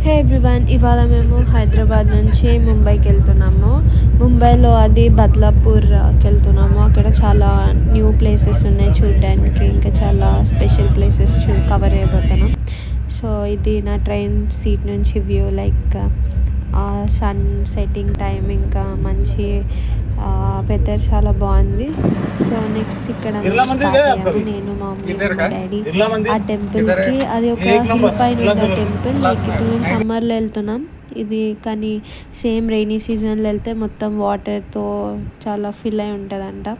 హే everyone, ఇవాళ మేము హైదరాబాద్ నుంచి ముంబైకి వెళ్తున్నాము. ముంబైలో అది బద్లాపూర్కి వెళ్తున్నాము. అక్కడ చాలా న్యూ ప్లేసెస్ ఉన్నాయి చూడడానికి, ఇంకా చాలా స్పెషల్ ప్లేసెస్ కవర్ చేయబోతున్నాం. సో ఇది నా ట్రైన్ సీట్ నుంచి view, like sun setting time, ఇంకా మంచి వెదర్ చాలా బాగుంది. సో నెక్స్ట్ ఇక్కడ స్టార్ట్ అయ్యాము, నేను మా మమ్మీ మా డాడీ ఆ టెంపుల్కి. అది ఒక హిల్ పైన ఉంది ఆ టెంపుల్. ఇప్పుడు మేము సమ్మర్లో వెళ్తున్నాం ఇది, కానీ సేమ్ రైనీ సీజన్లో వెళ్తే మొత్తం వాటర్తో చాలా ఫిల్ అయి ఉంటుందంట.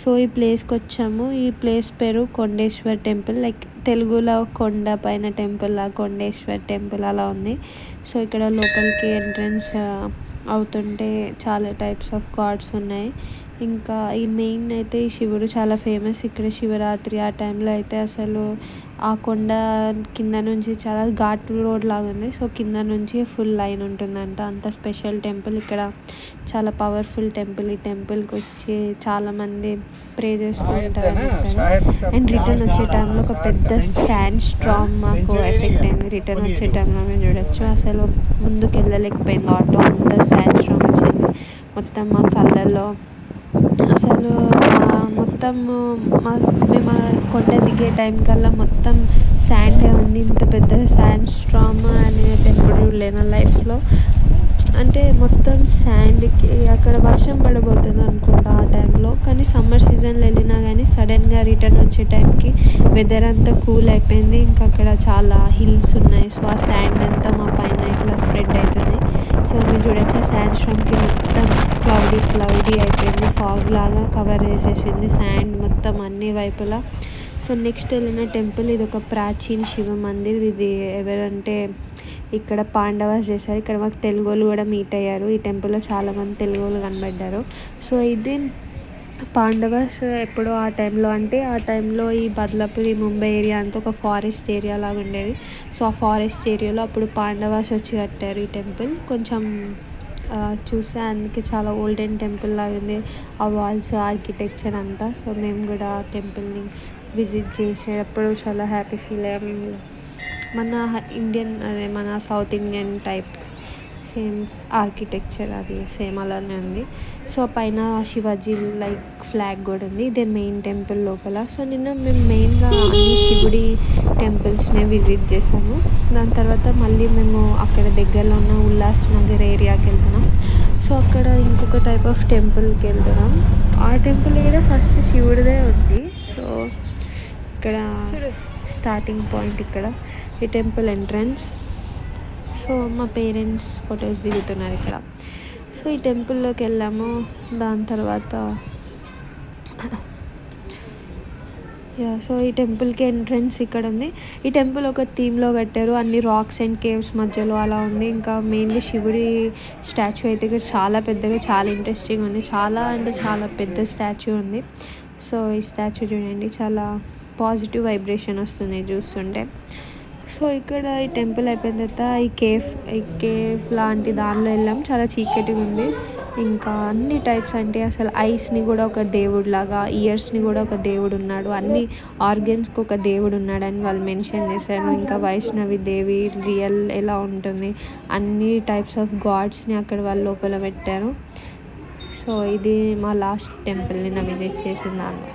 సో ఈ ప్లేస్కి వచ్చాము. ఈ ప్లేస్ పేరు కొండేశ్వర్ టెంపుల్, లైక్ తెలుగులో కొండ పైన టెంపుల్, కొండేశ్వర్ టెంపుల్ అలా ఉంది. సో ఇక్కడ లోపలికి ఎంట్రన్స్ అవుతుంటే చాలా టైప్స్ ఆఫ్ గాడ్స్ ఉన్నాయి. ఇంకా ఈ మెయిన్ అయితే ఈ శివుడు చాలా ఫేమస్. ఇక్కడ శివరాత్రి ఆ టైంలో అయితే అసలు ఆ కొండ కింద నుంచి చాలా ఘాట్ రోడ్ లాగా ఉంది. సో కింద నుంచి ఫుల్ లైన్ ఉంటుందంట. అంత స్పెషల్ టెంపుల్ ఇక్కడ, చాలా పవర్ఫుల్ టెంపుల్. ఈ టెంపుల్కి వచ్చి చాలామంది ప్రే చేస్తూ ఉంటారు. అండ్ రిటర్న్ వచ్చే టైంలో ఒక పెద్ద శాండ్ స్ట్రామ్ మాకు ఎఫెక్ట్ అయింది. రిటర్న్ వచ్చే టైంలో మేము చూడొచ్చు, అసలు ముందుకు వెళ్ళలేకపోయింది ఆటో, అంత శాండ్ స్ట్రామ్ వచ్చింది మొత్తం మా కళ్ళల్లో. అసలు మొత్తము మేము కొండ దిగే టైం కల్లా మొత్తం శాండే ఉంది. ఇంత పెద్ద శాండ్ స్ట్రామ్ అనేది ఎప్పుడు లేను లైఫ్లో. అంటే మొత్తం శాండ్కి అక్కడ వర్షం పడబోతుంది అనుకుంటా ఆ టైంలో, కానీ సమ్మర్ సీజన్లో వెళ్ళినా కానీ సడన్గా రిటర్న్ వచ్చే టైంకి వెదర్ అంతా కూల్ అయిపోయింది. ఇంకా అక్కడ చాలా హిల్స్ ఉన్నాయి. సో ఆ శాండ్ అంతా మా పైన ఇట్లా స్ప్రెడ్ అవుతుంది. సో మీరు చూడొచ్చు, ఆ శాండ్ స్ట్రామ్కి మొత్తం క్లౌడీ అయిపోయింది, ఫాగ్ లాగా కవర్ చేసేసింది శాండ్ మొత్తం అన్ని వైపులా. సో నెక్స్ట్ వెళ్ళిన టెంపుల్ ఇది ఒక ప్రాచీన శివ మందిర్. ఇది ఎవరంటే ఇక్కడ పాండవాస్ చేశారు. ఇక్కడ మాకు తెలుగు వాళ్ళు కూడా మీట్ అయ్యారు. ఈ టెంపుల్లో చాలామంది తెలుగు వాళ్ళు కనబడ్డారు. సో ఇది పాండవాస్ ఎప్పుడో ఆ టైంలో, అంటే ఆ టైంలో ఈ బద్లాపూర్ ఈ ముంబై ఏరియా అంతా ఒక ఫారెస్ట్ ఏరియా లాగా ఉండేది. సో ఆ ఫారెస్ట్ ఏరియాలో అప్పుడు పాండవాస్ వచ్చి కట్టారు ఈ టెంపుల్. కొంచెం చూస్తే అందుకే చాలా ఓల్డెన్ టెంపుల్ లాగా ఉంది, ఆ వాల్స్ ఆర్కిటెక్చర్ అంతా. సో మేము కూడా ఆ టెంపుల్ని విజిట్ చేసేటప్పుడు చాలా హ్యాపీ ఫీల్ అయ్యాము. మన ఇండియన్, అదే మన south Indian type same architecture, అది సేమ్ అలానే ఉంది. సో పైన శివాజీ లైక్ ఫ్లాగ్ కూడా ఉంది. ఇదే మెయిన్ టెంపుల్ లోపల. సో నిన్న మేము మెయిన్గా అన్ని శివుడి టెంపుల్స్ని విజిట్ చేసాము. దాని తర్వాత మళ్ళీ మేము అక్కడ దగ్గరలో ఉన్న ఉల్లాస్ నగర్ ఏరియాకి వెళ్తున్నాం. సో అక్కడ ఇంకొక టైప్ ఆఫ్ టెంపుల్కి వెళ్తున్నాం. ఆ టెంపుల్ కూడా ఫస్ట్ శివుడిదే ఉంది. సో ఇక్కడ స్టార్టింగ్ పాయింట్ ఇక్కడ ఈ టెంపుల్ ఎంట్రన్స్. సో మా పేరెంట్స్ ఫొటోస్ దిగుతున్నారు ఇక్కడ. సో ఈ టెంపుల్లోకి వెళ్ళాము. దాని తర్వాత సో ఈ టెంపుల్కి ఎంట్రన్స్ ఇక్కడ ఉంది. ఈ టెంపుల్ ఒక థీమ్లో కట్టారు, అన్ని రాక్స్ అండ్ కేవ్స్ మధ్యలో అలా ఉంది. ఇంకా మెయిన్గా శివుడి స్టాచ్యూ అయితే ఇక్కడ చాలా పెద్దగా, చాలా ఇంట్రెస్టింగ్ ఉంది. చాలా అంటే చాలా పెద్ద స్టాచ్యూ ఉంది. సో ఈ స్టాచ్యూ చూడండి, చాలా పాజిటివ్ వైబ్రేషన్ వస్తుంది చూస్తుంటే. సో ఇక్కడ ఈ టెంపుల్ అయిపోయిన తర్వాత ఈ కేఫ్ లాంటి దానిలో వెళ్ళాం. చాలా చీకటిగా ఉంది. ఇంకా అన్ని టైప్స్, అంటే అసలు ఐస్ని కూడా ఒక దేవుడు లాగా, ఇయర్స్ని కూడా ఒక దేవుడు ఉన్నాడు, అన్ని ఆర్గన్స్కి ఒక దేవుడు ఉన్నాడని వాళ్ళు మెన్షన్ చేశారు. ఇంకా వైష్ణవి దేవి రియల్ ఎలా ఉంటుంది, అన్ని టైప్స్ ఆఫ్ గాడ్స్ని అక్కడ వాళ్ళు లోపల పెట్టారు. సో ఇది మా లాస్ట్ టెంపుల్ నిన్న విజిట్ చేసిన దాన్ని.